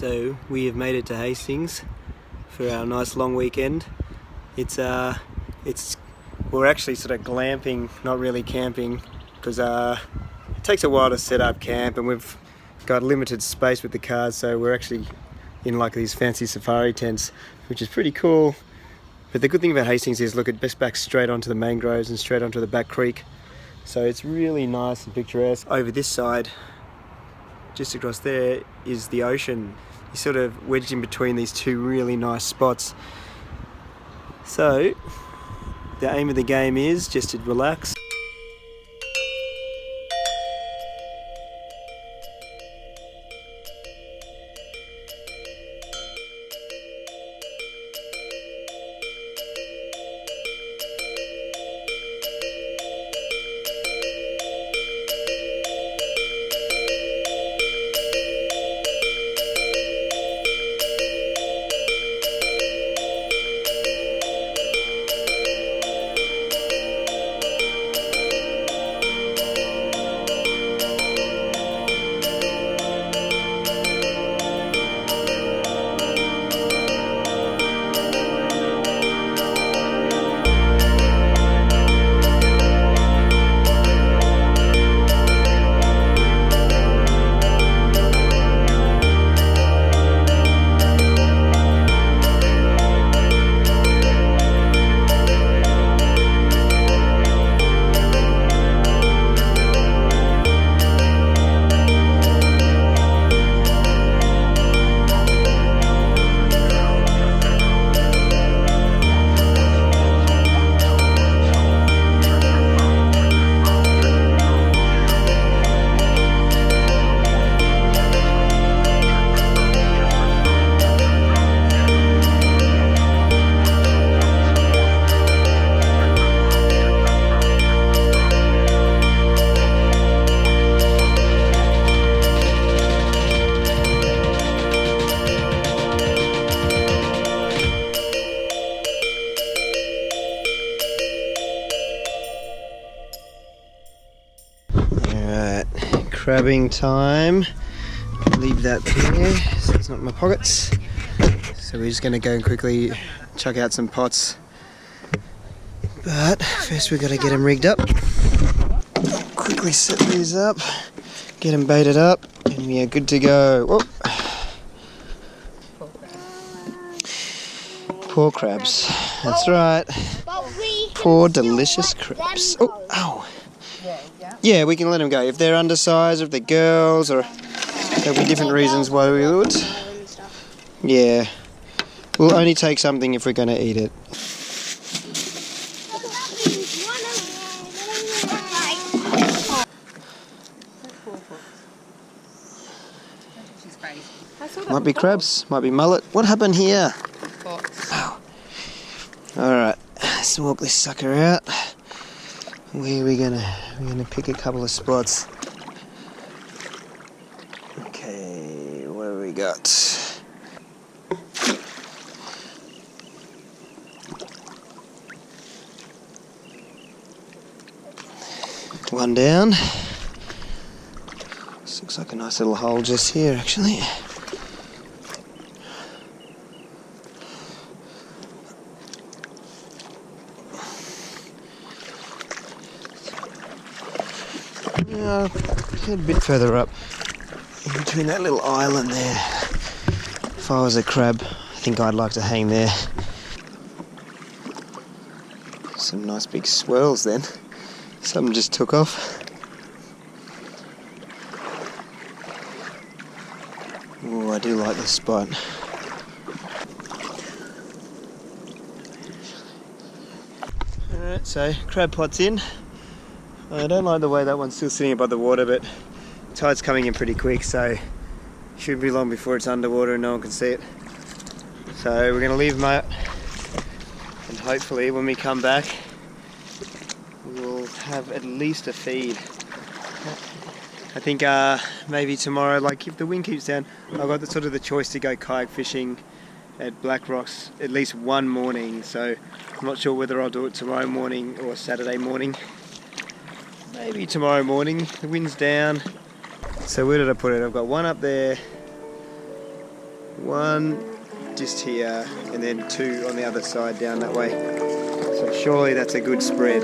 So we have made it to Hastings for our nice long weekend. We're actually sort of glamping, not really camping, because it takes a while to set up camp and we've got limited space with the cars, so we're actually in like these fancy safari tents, which is pretty cool. But the good thing about Hastings is, look, it best backs straight onto the mangroves and straight onto the back creek. So it's really nice and picturesque. Over this side, just across there, is the ocean. You're sort of wedged in between these two really nice spots. So the aim of the game is just to relax. Crabbing time. Leave that there so it's not in my pockets. So we're just going to go and quickly chuck out some pots. But first we've got to get them rigged up. Quickly set these up, get them baited up, and we are good to go. Whoa. Poor crabs. That's right. Poor delicious crabs. Oh, ow. Yeah, we can let them go. If they're undersized, or if they're girls, or there'll be different reasons why we would. Yeah. We'll only take something if we're going to eat it. Might be crabs, might be mullet. What happened here? Oh. Alright, let's walk this sucker out. Where are we gonna? We're gonna pick a couple of spots. Okay, what have we got? One down. This looks like a nice little hole just here, actually. Head a bit further up, in between that little island there. If I was a crab, I think I'd like to hang there. Some nice big swirls then. Some just took off. Oh, I do like this spot. Alright, so crab pot's in. I don't like the way that one's still sitting above the water, but the tide's coming in pretty quick, so shouldn't be long before it's underwater and no one can see it. So we're going to leave them out, and hopefully when we come back we'll have at least a feed. I think maybe tomorrow, like if the wind keeps down, I've got the choice to go kayak fishing at Black Rocks at least one morning, so I'm not sure whether I'll do it tomorrow morning or Saturday morning. Maybe tomorrow morning. The wind's down. So where did I put it? I've got one up there, one just here, and then 2 on the other side down that way. So surely that's a good spread.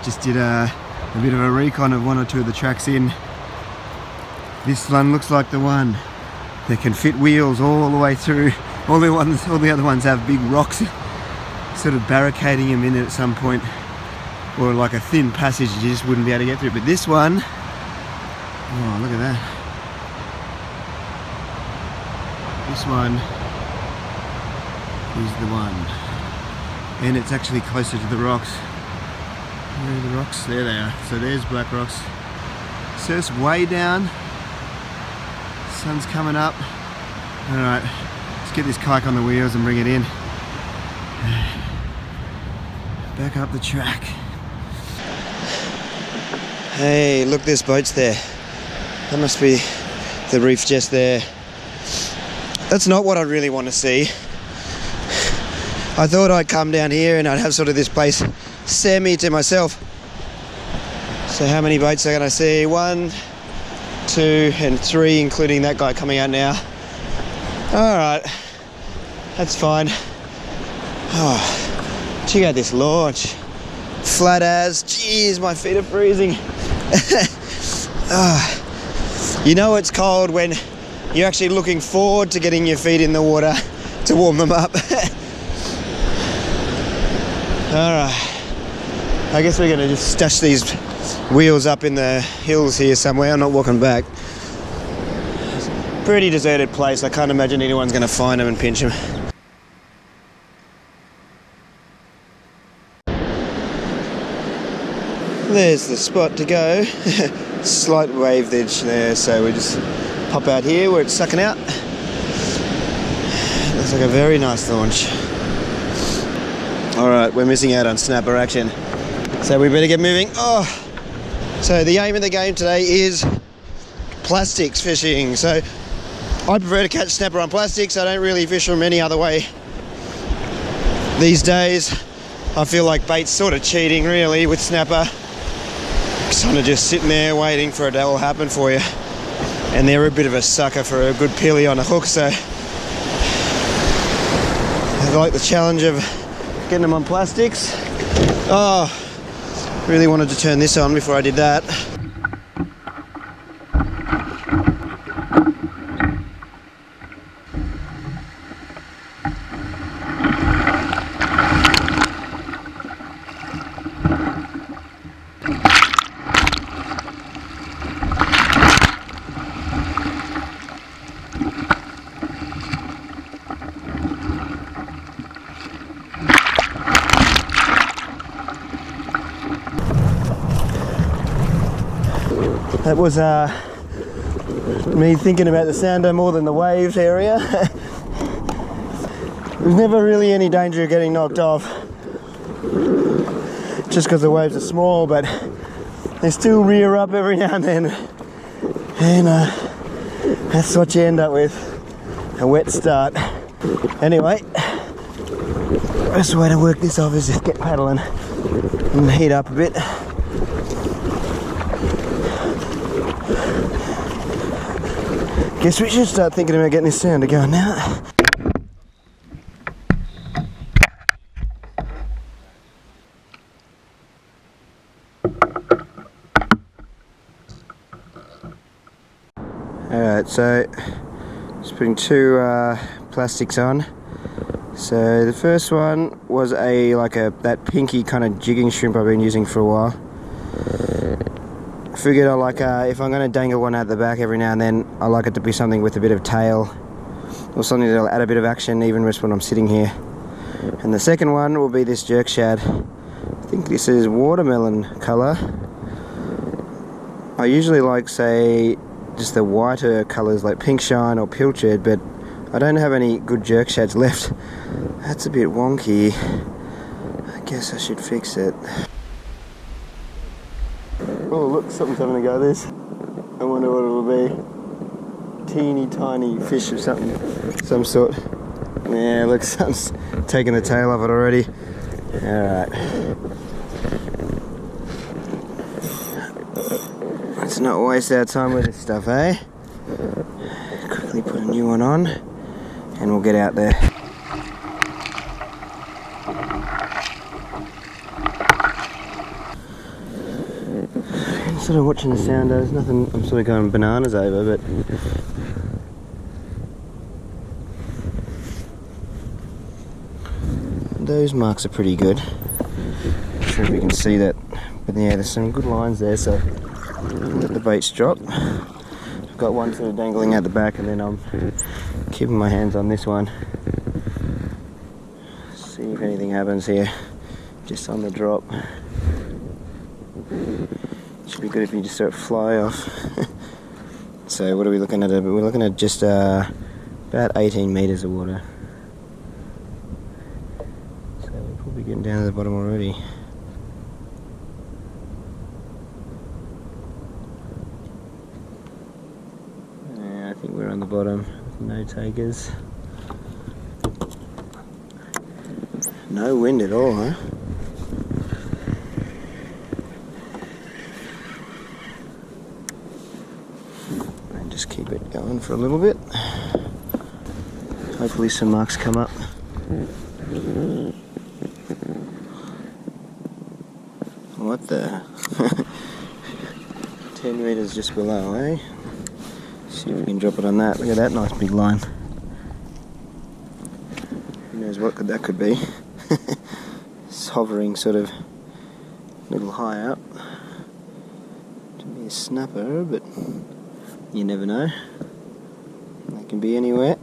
Just did a bit of a recon of 1 or 2 of the tracks in. This one looks like the one that can fit wheels all the way through. All the other ones have big rocks sort of barricading them in it at some point, or like a thin passage you just wouldn't be able to get through. But this one, oh look at that. This one is the one. And it's actually closer to the rocks. Where are the rocks? There they are. So there's black rocks. So it's way down. Sun's coming up. Alright, let's get this kayak on the wheels and bring it in. Back up the track. Hey, look, this boat's there. That must be the reef just there. That's not what I really want to see. I thought I'd come down here and I'd have sort of this place semi to myself. So how many boats are going to see? 1, 2 and 3, including that guy coming out now. Alright, that's fine. Oh, check out this launch. Flat as, jeez, my feet are freezing. Oh, you know it's cold when you're actually looking forward to getting your feet in the water to warm them up. Alright, I guess we're going to just stash these wheels up in the hills here somewhere. I'm not walking back. Pretty deserted place. I can't imagine anyone's going to find them and pinch them. There's the spot to go. Slight wave edge there, so we just pop out here where it's sucking out. Looks like a very nice launch. Alright, we're missing out on snapper action, so we better get moving. Oh, so the aim of the game today is plastics fishing. So I prefer to catch snapper on plastics. I don't really fish them any other way these days. I feel like bait's sort of cheating really with snapper. Kind of just sitting there waiting for it to all happen for you. And they're a bit of a sucker for a good pilly on a hook, so I like the challenge of getting them on plastics. Oh, really wanted to turn this on before I did that. That was me thinking about the sounder more than the waves area. There's never really any danger of getting knocked off, just because the waves are small, but they still rear up every now and then, and that's what you end up with, a wet start. Anyway, the best way to work this off is just get paddling and heat up a bit. Guess we should start thinking about getting this sounder going now. Alright, so just putting 2 plastics on. So the first one was that pinky kind of jigging shrimp I've been using for a while. Figured if I'm going to dangle one out the back every now and then, I like it to be something with a bit of tail, or something that'll add a bit of action even just when I'm sitting here. And the second one will be this jerk shad. I think this is watermelon colour. I usually like, say, just the whiter colours like pink shine or pilchard, but I don't have any good jerk shads left. That's a bit wonky. I guess I should fix it. Oh look, something's having a go at this. I wonder what it'll be. Teeny tiny fish or something, some sort. Yeah, look, sun's taking the tail off it already. Alright. Let's not waste our time with this stuff, eh? Quickly put a new one on and we'll get out there. I'm sort of watching the sound. There's nothing I'm sort of going bananas over, but those marks are pretty good. Not sure if you can see that, but yeah, there's some good lines there, so let the baits drop. I've got one sort of dangling out the back, and then I'm keeping my hands on this one. See if anything happens here, just on the drop. Should be good if you just sort of fly off. So what are we looking at? We're looking at just about 18 meters of water. So we're probably getting down to the bottom already. Yeah, I think we're on the bottom with no takers. No wind at all, huh? And just keep it going for a little bit. Hopefully some marks come up. What the? 10 meters just below, eh? See if we can drop it on that. Look at that nice big line. Who knows what that could be? It's hovering sort of a little high up. To be a snapper, but you never know. They can be anywhere.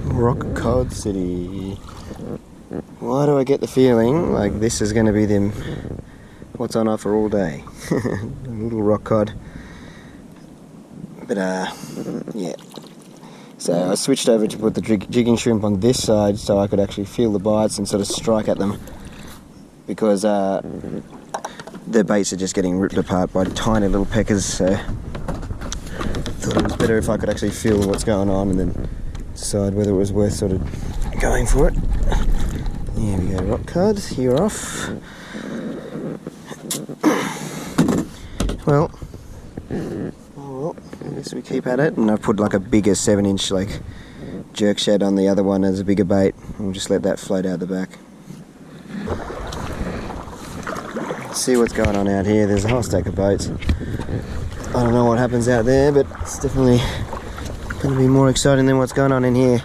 Rock Cod City. Why do I get the feeling like this is going to be them what's on offer all day? A little rock cod. But yeah. So I switched over to put the jigging shrimp on this side so I could actually feel the bites and sort of strike at them, because the baits are just getting ripped apart by tiny little peckers. So I thought it was better if I could actually feel what's going on and then decide whether it was worth sort of going for it. Here we go, rock cod, you're off. Well, I guess we keep at it, and I've put like a bigger 7-inch like jerk shad on the other one as a bigger bait, and we'll just let that float out the back. Let's see what's going on out here. There's a whole stack of boats. I don't know what happens out there, but it's definitely going to be more exciting than what's going on in here.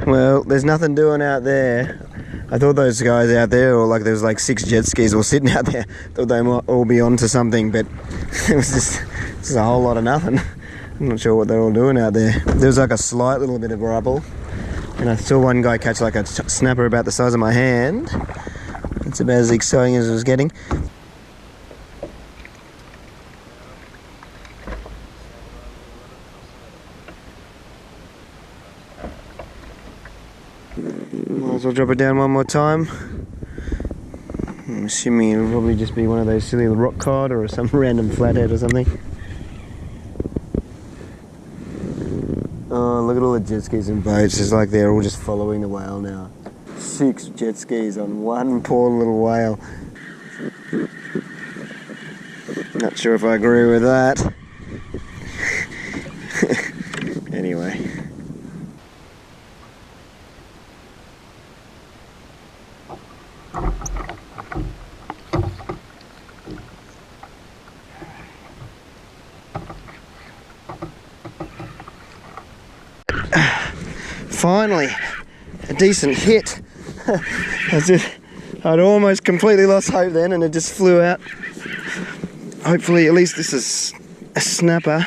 Well, there's nothing doing out there. I thought those guys out there, or like there was like 6 jet skis all sitting out there, thought they might all be onto something, but it was just a whole lot of nothing. I'm not sure what they're all doing out there. There was like a slight little bit of rubble, and I saw one guy catch like a snapper about the size of my hand. It's about as exciting as it was getting. Might as well drop it down one more time. I'm assuming it'll probably just be one of those silly rock cod or some random flathead or something. Oh, look at all the jet skis and boats. It's like they're all just following the whale now. 6 jet skis on one poor little whale. Not sure if I agree with that. Anyway. Finally, a decent hit. I'd almost completely lost hope then, and it just flew out. Hopefully, at least this is a snapper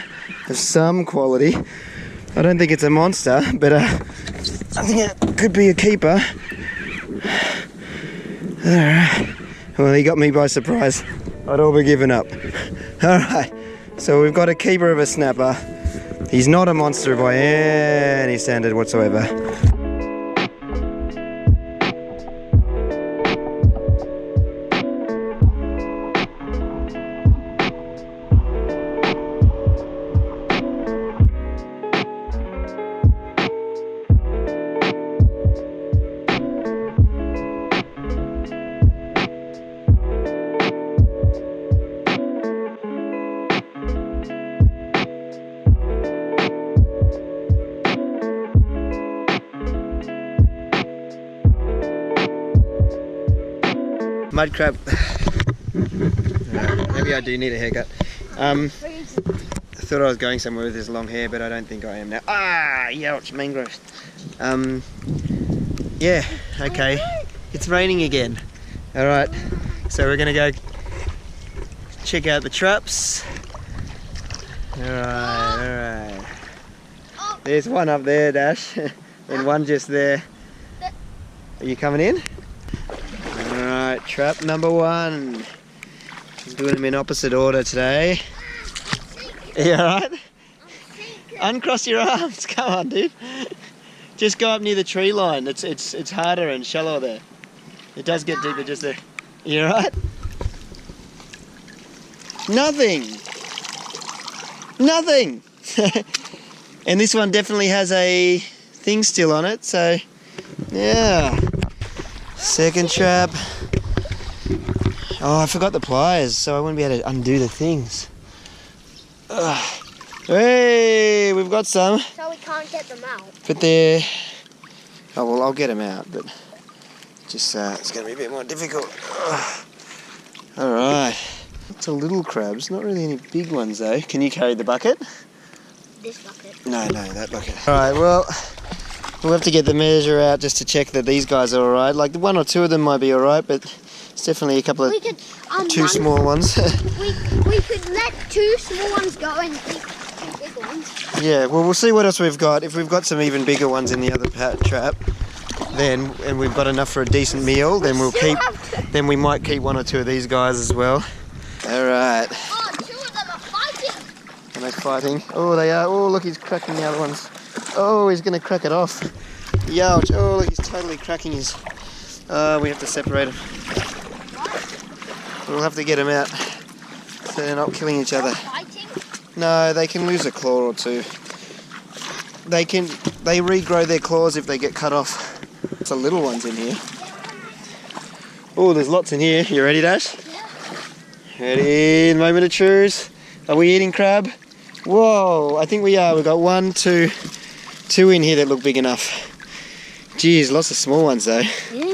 of some quality. I don't think it's a monster, but I think it could be a keeper. Alright, well, he got me by surprise. I'd all be giving up. Alright, so we've got a keeper of a snapper. He's not a monster by any standard whatsoever. mud crab. Maybe I do need a haircut. I thought I was going somewhere with this long hair, but I don't think I am now. Ah, ouch, mangroves. Yeah, okay. It's raining again. Alright, so we're gonna go check out the traps. Alright. There's one up there, Dash, and one just there. Are you coming in? Alright, trap number 1. Doing them in opposite order today. Are you alright? Uncross your arms, come on dude. Just go up near the tree line. It's harder and shallower there. It does get deeper just there. Are you alright? Nothing! Nothing! And this one definitely has a thing still on it, so yeah. Second trap. Oh, I forgot the pliers, so I wouldn't be able to undo the things. Ugh. Hey, we've got some. So we can't get them out. But they're... Oh, well, I'll get them out, but just it's going to be a bit more difficult. Alright. Lots of little crabs, not really any big ones though. Can you carry the bucket? This bucket? No, that bucket. Alright, well, we'll have to get the measure out just to check that these guys are alright. Like, the 1 or 2 of them might be alright, but it's definitely a couple of two small ones. we could let 2 small ones go and keep 2 big ones. Yeah, well, we'll see what else we've got. If we've got some even bigger ones in the other trap, then, and we've got enough for a decent meal, then we'll keep, then we might keep 1 or 2 of these guys as well. Alright. Oh, 2 of them are fighting! Are they fighting? Oh, they are. Oh, look, he's cracking the other ones. Oh, he's going to crack it off. Youch. Oh, look, he's totally cracking his... we have to separate them. We'll have to get them out so they're not killing each other. No, they can lose a claw or 2. They regrow their claws if they get cut off. Some little ones in here. Oh, there's lots in here. You ready, Dash? Ready, moment of truth. Are we eating crab? Whoa, I think we are. We've got 2 in here that look big enough. Geez, lots of small ones though. Yeah.